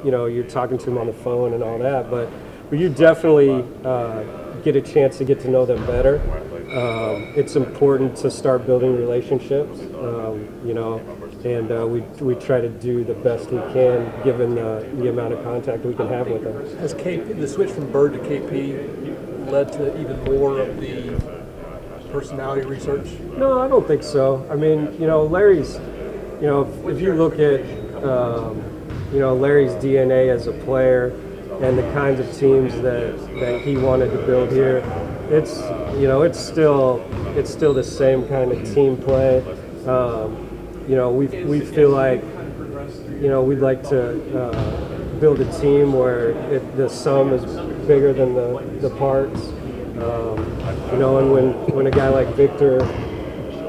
you're talking to them on the phone and all that, but you definitely get a chance to get to know them better. It's important to start building relationships, and we try to do the best we can given the amount of contact we can have with them. Has the switch from Bird to KP led to even more of the personality research? No, I don't think so. I mean, Larry's, if you look at, Larry's DNA as a player and the kinds of teams that he wanted to build here, it's still the same kind of team play. We feel like, we'd like to build a team where the sum is bigger than the parts. And when a guy like Victor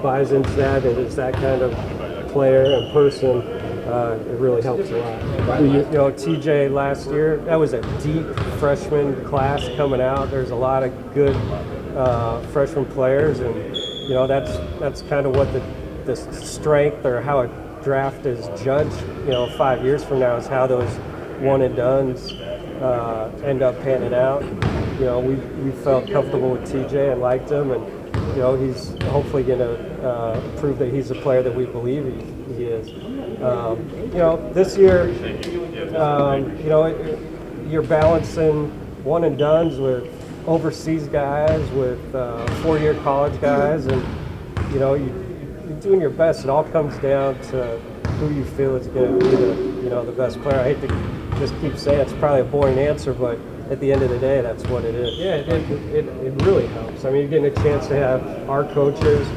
buys into that and is that kind of player and person, it really helps a lot. TJ last year, that was a deep freshman class coming out. There's a lot of good freshman players, and that's kind of what the strength or how a draft is judged. 5 years from now is how those one and dones end up panning out. We felt comfortable with TJ and liked him, and he's hopefully going to prove that he's the player that we believe he is. This year, you're balancing one and dones with overseas guys, with 4-year college guys, and you're doing your best. It all comes down to who you feel is going to be the best player. I hate to just keep saying it's probably a boring answer, but at the end of the day, that's what it is. Yeah, it really helps. I mean, you're getting a chance to have our coaches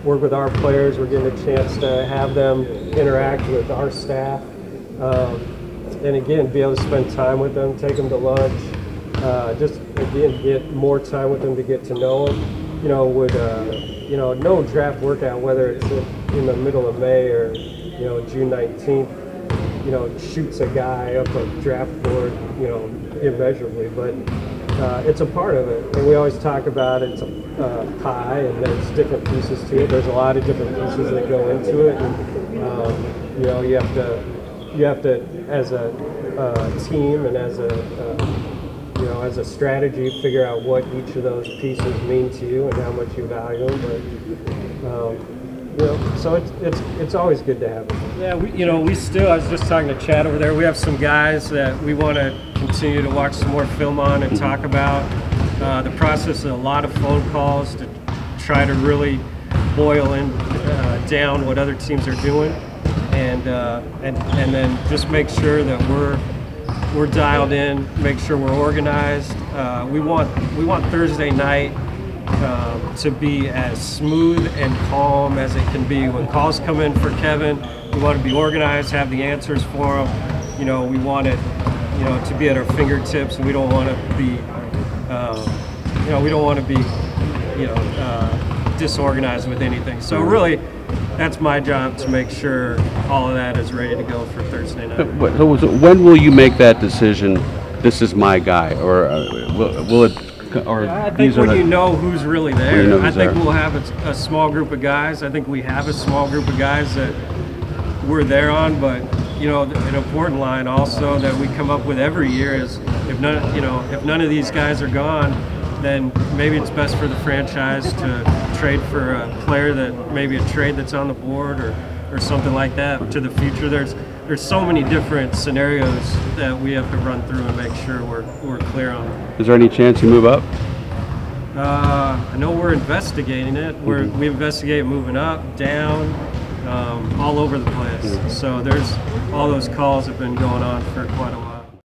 work with our players. We're getting a chance to have them interact with our staff. And again, be able to spend time with them, take them to lunch, just again, get more time with them to get to know them. No draft workout, whether it's in the middle of May or, June 19th, shoots a guy up a draft board, immeasurably, but it's a part of it. And we always talk about it's a pie, and there's different pieces to it. There's a lot of different pieces that go into it. And, you have to, as a team and as a strategy, figure out what each of those pieces mean to you and how much you value them. But so it's always good to have them. Yeah, we still. I was just talking to Chad over there. We have some guys that we want to continue to watch some more film on and talk about. The process of a lot of phone calls to try to really boil down what other teams are doing, and then just make sure that we're dialed in, make sure we're organized. We want Thursday night to be as smooth and calm as it can be. When calls come in for Kevin, we want to be organized, have the answers for him. We want it, to be at our fingertips, and we don't want to be, disorganized with anything. So really, that's my job to make sure all of that is ready to go for Thursday night. When will you make that decision? This is my guy, or will it? Or I think when you know who's really there, I think we'll have a small group of guys. I think we have a small group of guys that we're there on, but an important line also that we come up with every year is if none of these guys are gone, then maybe it's best for the franchise to trade for a player that maybe a trade that's on the board or something like that to the future. There's so many different scenarios that we have to run through and make sure we're clear on. Is there any chance you move up? I know we're investigating it. We investigate moving up, down, all over the place. So all those calls have been going on for quite a while.